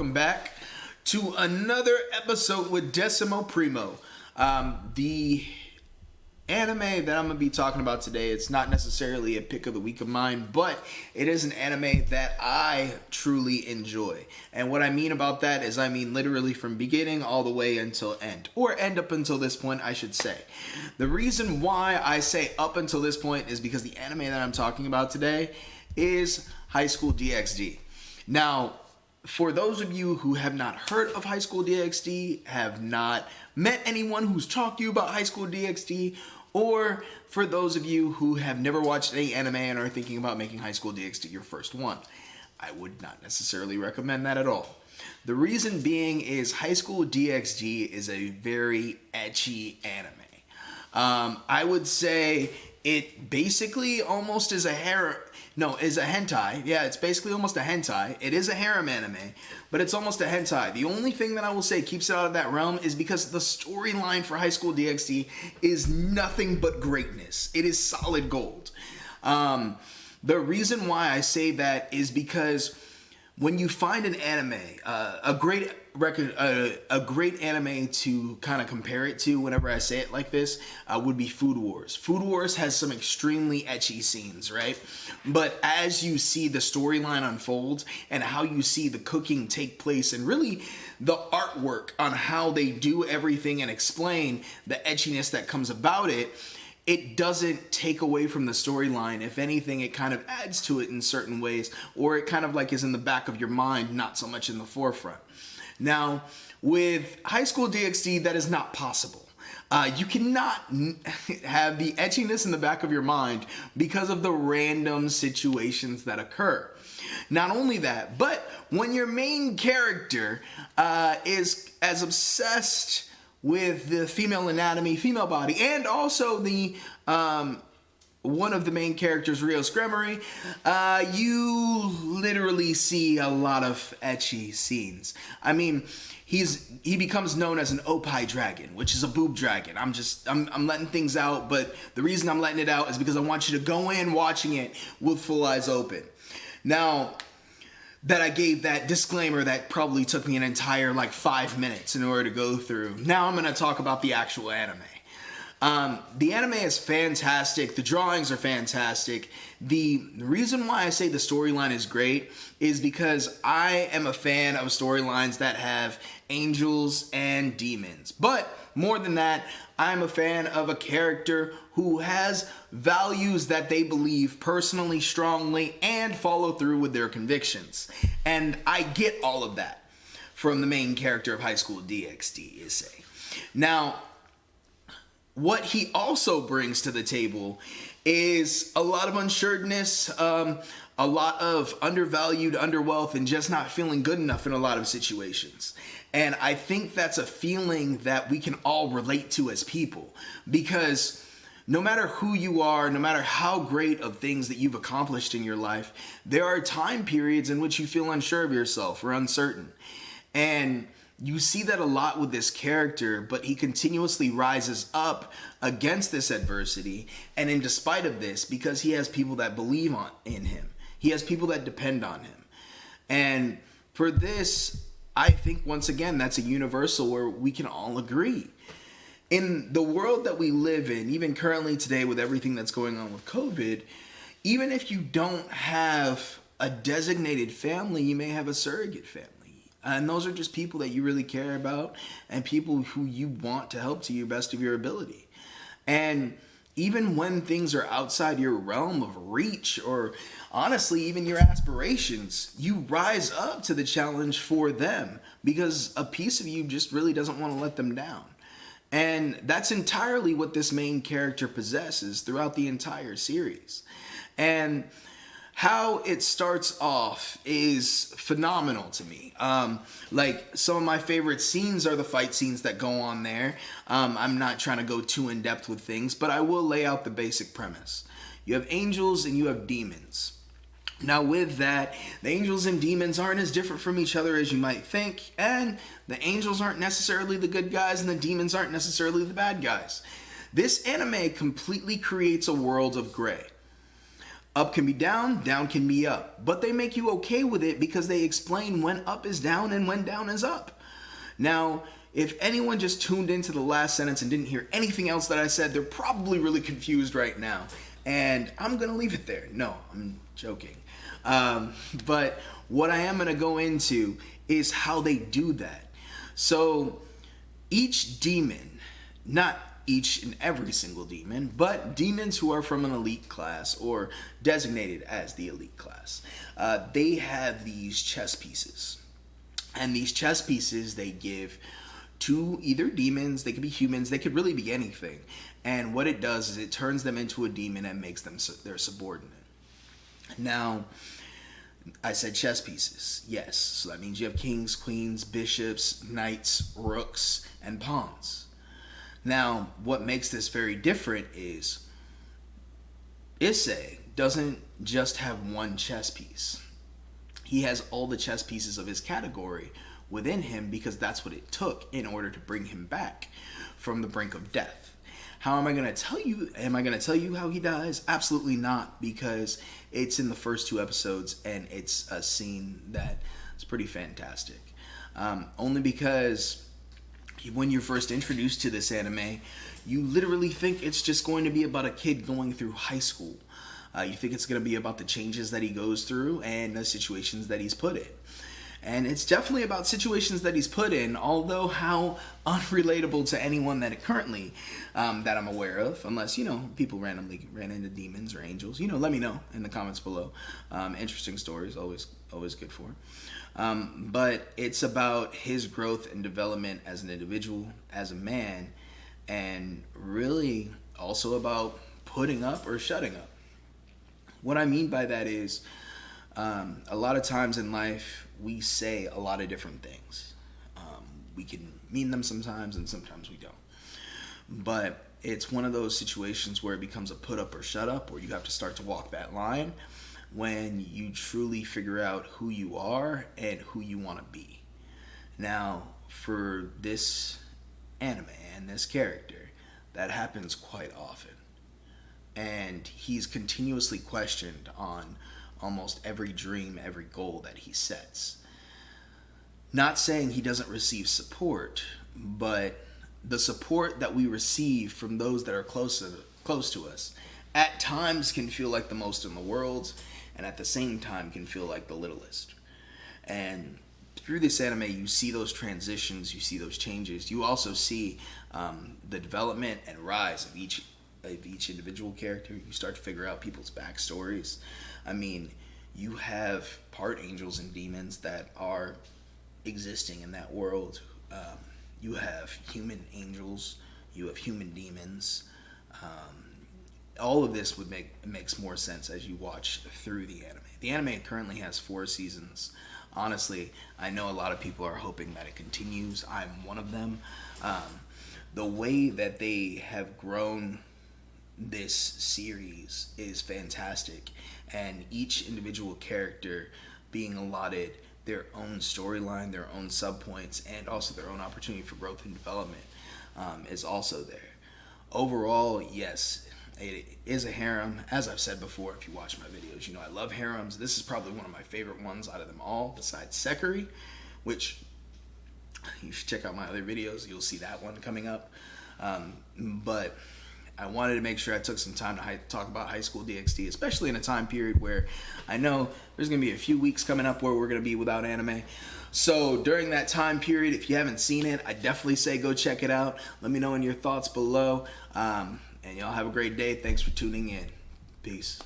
welcome back to another episode with Decimo Primo. The anime that I'm going to be talking about today, it's not necessarily a pick of the week of mine, but it is an anime that I truly enjoy. And what I mean about that is I mean literally from beginning all the way until end, or end up until this point, I should say. The reason why I say up until this point is because the anime that I'm talking about today is High School DXD. Now, for those of you who have not heard of High School DXD, have not met anyone who's talked to you about High School DXD, or for those of you who have never watched any anime and are thinking about making High School DXD your first one, I would not necessarily recommend that at all. The reason being is High School DXD is a very ecchi anime. I would say it basically almost is a hentai. Yeah, it's basically almost a hentai. It is a harem anime, but it's almost a hentai. The only thing that I will say keeps it out of that realm is because the storyline for High School DxD is nothing but greatness. It is solid gold. The reason why I say that is because when you find an anime, a great anime to kind of compare it to whenever I say it like this would be Food Wars. Food Wars has some extremely ecchi scenes, right? But as you see the storyline unfold and how you see the cooking take place and really the artwork on how they do everything and explain the etchiness that comes about it, it doesn't take away from the storyline. If anything, it kind of adds to it in certain ways, or it kind of like is in the back of your mind, not so much in the forefront. Now, with High School DxD, that is not possible. You cannot have the etchiness in the back of your mind because of the random situations that occur. Not only that, but when your main character is as obsessed with the female anatomy, female body, and also the one of the main characters, Rio's Gremory, you literally see a lot of ecchi scenes. I mean, he becomes known as an opai dragon, which is a boob dragon. I'm letting things out, but the reason I'm letting it out is because I want you to go in watching it with full eyes open. Now, that I gave that disclaimer that probably took me an entire 5 minutes in order to go through. Now I'm going to talk about the actual anime. The anime is fantastic. The drawings are fantastic. The reason why I say the storyline is great is because I am a fan of storylines that have angels and demons. But more than that, I'm a fan of a character who has values that they believe personally, strongly, and follow through with their convictions. And I get all of that from the main character of High School DxD, Issei. Now, what he also brings to the table is a lot of unsureness, a lot of undervalued, underwealth, and just not feeling good enough in a lot of situations. And I think that's a feeling that we can all relate to as people, because no matter who you are, no matter how great of things that you've accomplished in your life, there are time periods in which you feel unsure of yourself or uncertain. And you see that a lot with this character, but he continuously rises up against this adversity, and in despite of this, because he has people that believe in him. He has people that depend on him. And for this, I think, once again, that's a universal where we can all agree. In the world that we live in, even currently today with everything that's going on with COVID, even if you don't have a designated family, you may have a surrogate family. And those are just people that you really care about and people who you want to help to your best of your ability. And even when things are outside your realm of reach, or honestly, even your aspirations, you rise up to the challenge for them because a piece of you just really doesn't want to let them down. And that's entirely what this main character possesses throughout the entire series. And how it starts off is phenomenal to me. Some of my favorite scenes are the fight scenes that go on there. I'm not trying to go too in depth with things, but I will lay out the basic premise. You have angels and you have demons. Now with that, the angels and demons aren't as different from each other as you might think, and the angels aren't necessarily the good guys and the demons aren't necessarily the bad guys. This anime completely creates a world of gray. Up can be down, down can be up. But they make you okay with it because they explain when up is down and when down is up. Now, if anyone just tuned into the last sentence and didn't hear anything else that I said, they're probably really confused right now. And I'm going to leave it there. No, I'm joking. But what I am going to go into is how they do that. So each demon, not each and every single demon, but demons who are from an elite class or designated as the elite class, they have these chess pieces. And these chess pieces they give to either demons, they could be humans, they could really be anything. And what it does is it turns them into a demon and makes them their subordinate. Now, I said chess pieces, yes. So that means you have kings, queens, bishops, knights, rooks, and pawns. Now, what makes this very different is Issei doesn't just have one chess piece. He has all the chess pieces of his category within him because that's what it took in order to bring him back from the brink of death. How am I going to tell you? Am I going to tell you how he dies? Absolutely not, because it's in the first 2 episodes and it's a scene that is pretty fantastic. Only because when you're first introduced to this anime, you literally think it's just going to be about a kid going through high school. You think it's going to be about the changes that he goes through and the situations that he's put in. And it's definitely about situations that he's put in, although how unrelatable to anyone that currently that I'm aware of, unless, people randomly ran into demons or angels. Let me know in the comments below. Interesting stories, always good for. But it's about his growth and development as an individual, as a man, and really also about putting up or shutting up. What I mean by that is a lot of times in life we say a lot of different things. We can mean them sometimes and sometimes we don't. But it's one of those situations where it becomes a put up or shut up, where you have to start to walk that line when you truly figure out who you are and who you want to be. Now, for this anime and this character, that happens quite often. And he's continuously questioned on almost every dream, every goal that he sets. Not saying he doesn't receive support, but the support that we receive from those that are close to us at times can feel like the most in the world, and at the same time can feel like the littlest. And through this anime, you see those transitions, you see those changes. You also see the development and rise of each individual character. You start to figure out people's backstories. I mean, you have part angels and demons that are existing in that world. You have human angels, you have human demons. All of this makes more sense as you watch through the anime. The anime currently has 4 seasons. Honestly, I know a lot of people are hoping that it continues. I'm one of them. The way that they have grown this series is fantastic, and each individual character being allotted their own storyline, their own subpoints, and also their own opportunity for growth and development is also there. Overall, yes, it is a harem. As I've said before, if you watch my videos, you know I love harems. This is probably one of my favorite ones out of them all, besides Sekiri, which you should check out my other videos. You'll see that one coming up. But I wanted to make sure I took some time to talk about high school DXD, especially in a time period where I know there's going to be a few weeks coming up where we're going to be without anime. So during that time period, if you haven't seen it, I definitely say go check it out. Let me know in your thoughts below. And y'all have a great day. Thanks for tuning in. Peace.